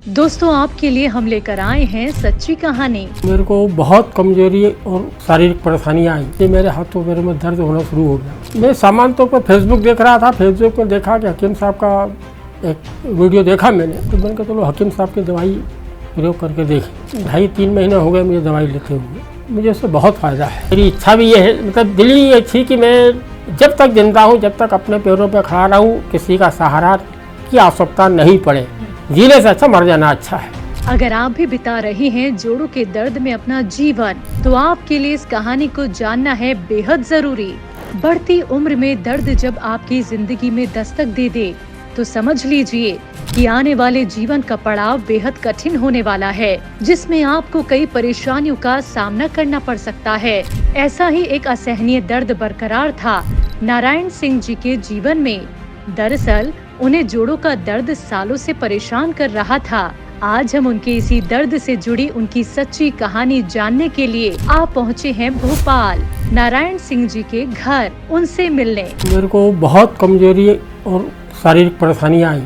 दोस्तों, आपके लिए हम लेकर आए हैं सच्ची कहानी। मेरे को बहुत कमजोरी और शारीरिक परेशानियां आई कि मेरे हाथों पैरों में दर्द होना शुरू हो गया। मैं सामान्य तौर पर फेसबुक देख रहा था। फेसबुक पर देखा कि हकीम साहब का एक वीडियो देखा मैंने, तो मैंने कहा चलो हकीम साहब की दवाई प्रयोग करके देखें। 2.5-3 महीने हो गए मुझे दवाई लेते हुए। मुझे उससे बहुत फ़ायदा है। मेरी इच्छा भी ये है, मतलब दिल ही ये थी कि मैं जब तक जिंदा हूँ, जब तक अपने पैरों पर खड़ा रहूँ, किसी का सहारा की आवश्यकता नहीं पड़े। जीने से अच्छा मर जाना अच्छा है। अगर आप भी बिता रहे हैं जोड़ों के दर्द में अपना जीवन, तो आपके लिए इस कहानी को जानना है बेहद जरूरी। बढ़ती उम्र में दर्द जब आपकी जिंदगी में दस्तक दे दे, तो समझ लीजिए कि आने वाले जीवन का पड़ाव बेहद कठिन होने वाला है, जिसमें आपको कई परेशानियों का सामना करना पड़ सकता है। ऐसा ही एक असहनीय दर्द बरकरार था नारायण सिंह जी के जीवन में। दरअसल उन्हें जोड़ों का दर्द सालों से परेशान कर रहा था। आज हम उनके इसी दर्द से जुड़ी उनकी सच्ची कहानी जानने के लिए आप पहुंचे हैं भोपाल नारायण सिंह जी के घर, उनसे मिलने। मेरे को बहुत कमजोरी और शारीरिक परेशानियां आई।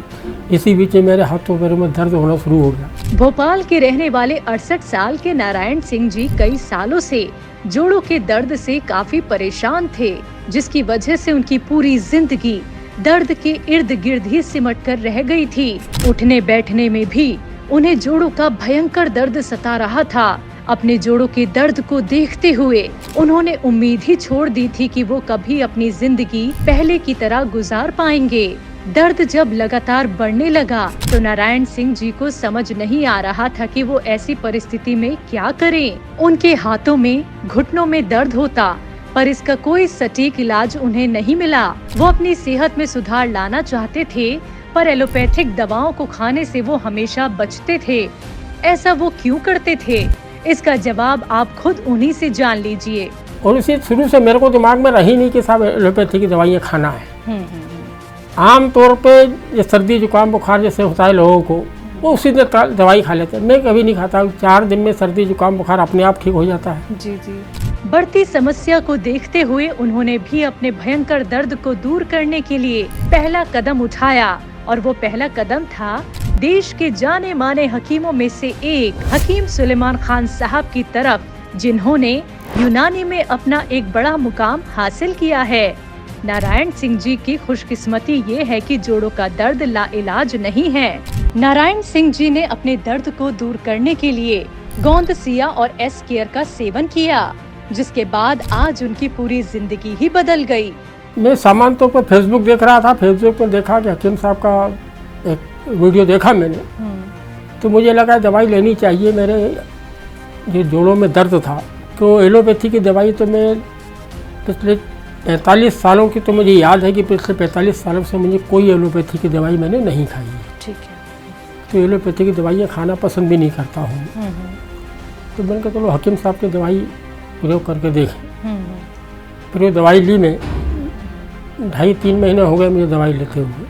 इसी बीच मेरे हाथों पैरों में दर्द होना शुरू हो गया। भोपाल के रहने वाले 68 साल के नारायण सिंह जी कई सालों से जोड़ों के दर्द से काफी परेशान थे, जिसकी वजह से उनकी पूरी जिंदगी दर्द के इर्द गिर्द ही सिमट कर रह गई थी। उठने बैठने में भी उन्हें जोड़ों का भयंकर दर्द सता रहा था। अपने जोड़ों के दर्द को देखते हुए उन्होंने उम्मीद ही छोड़ दी थी कि वो कभी अपनी जिंदगी पहले की तरह गुजार पाएंगे। दर्द जब लगातार बढ़ने लगा, तो नारायण सिंह जी को समझ नहीं आ रहा था कि वो ऐसी परिस्थिति में क्या करें। उनके हाथों में, घुटनों में दर्द होता, पर इसका कोई सटीक इलाज उन्हें नहीं मिला। वो अपनी सेहत में सुधार लाना चाहते थे, पर एलोपैथिक दवाओं को खाने से वो हमेशा बचते थे। ऐसा वो क्यों करते थे? इसका जवाब आप खुद उन्हीं से जान लीजिए। और इसी शुरू से मेरे को दिमाग में रही नहीं कि साहब एलोपैथी की दवाइयाँ खाना है। आम तौर पे ये सर्दी जुकाम बुखार जैसे होता है लोगों को, वो उसी दिन दवाई खा लेते हैं। मैं कभी नहीं खाता। 4 दिन में सर्दी जुकाम बुखार अपने आप ठीक हो जाता है। जी जी। बढ़ती समस्या को देखते हुए उन्होंने भी अपने भयंकर दर्द को दूर करने के लिए पहला कदम उठाया, और वो पहला कदम था देश के जाने माने हकीमों में से एक हकीम सुलेमान खान साहब की तरफ, जिन्होंने यूनानी में अपना एक बड़ा मुकाम हासिल किया है। नारायण सिंह जी की खुशकिस्मती ये है कि जोड़ों का दर्द लाइलाज नहीं है। नारायण सिंह जी ने अपने दर्द को दूर करने के लिए गोंद सिया और एस केयर का सेवन किया, जिसके बाद आज उनकी पूरी जिंदगी ही बदल गई। मैं सामान्य तौर पर फेसबुक देख रहा था। फेसबुक पर देखा कि हकीम साहब का एक वीडियो देखा मैंने, तो मुझे लगा दवाई लेनी चाहिए। मेरे जो जोड़ों में दर्द था, तो एलोपैथी की दवाई तो मैं पिछले 45 सालों की, तो मुझे याद है कि पिछले 45 सालों से मुझे कोई एलोपैथी की दवाई मैंने नहीं खाई है। ठीक है। तो एलोपैथी की दवाइयाँ खाना पसंद भी नहीं करता हूँ। तो मैंने कहा चलो हकीम साहब की दवाई प्रयोग करके देखें। फिर वो दवाई ली मैं। 2.5-3 महीने हो गए मुझे दवाई लेते हुए।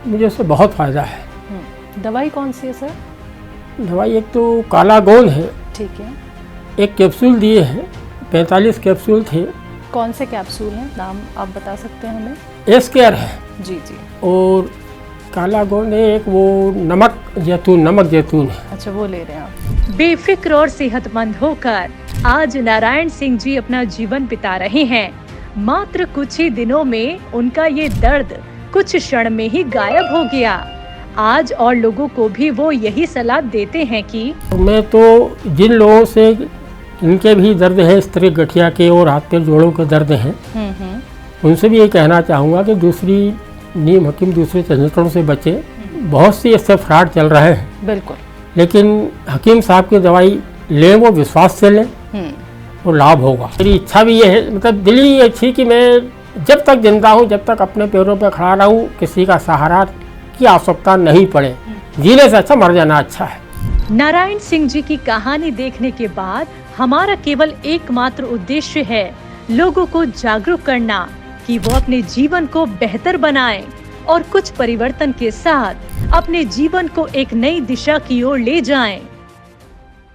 मुझे उससे बहुत फ़ायदा है। दवाई कौन सी है सर? दवाई एक तो काला गोंद है। ठीक है। एक कैप्सूल दिए हैं, 45 कैप्सूल थे। कौन से कैप्सूल हैं? नाम आप बता सकते हैं हमें? एस केयर है। जी जी। और काला गोंद है एक, वो नमक जैतून है। अच्छा, वो ले रहे हैं आप। बेफिक्र और सेहतमंद होकर आज नारायण सिंह जी अपना जीवन बिता रहे हैं। मात्र कुछ ही दिनों में उनका ये दर्द कुछ क्षण में ही गायब हो गया। आज और लोगों को भी वो यही सलाह देते हैं कि मैं तो जिन लोगों से इनके भी दर्द है, इस तरह गठिया के और हाथ पैर जोड़ों के दर्द हैं, उनसे भी ये कहना चाहूँगा कि दूसरी नीम हकीम दूसरे झंझटों से बचे। बहुत सी इससे फ्रॉड चल रहे हैं। बिल्कुल। लेकिन हकीम साहब की दवाई लें, वो विश्वास से लें, वो लाभ होगा। मेरी इच्छा भी ये है, मतलब दिल ही ये थी कि मैं जब तक जिंदा हूँ, जब तक अपने पैरों पर खड़ा रहूँ, किसी का सहारा की आवश्यकता नहीं पड़े। जीने से अच्छा मर जाना अच्छा है। नारायण सिंह जी की कहानी देखने के बाद हमारा केवल एकमात्र उद्देश्य है लोगों को जागरूक करना कि वो अपने जीवन को बेहतर बनाएं और कुछ परिवर्तन के साथ अपने जीवन को एक नई दिशा की ओर ले जाएं।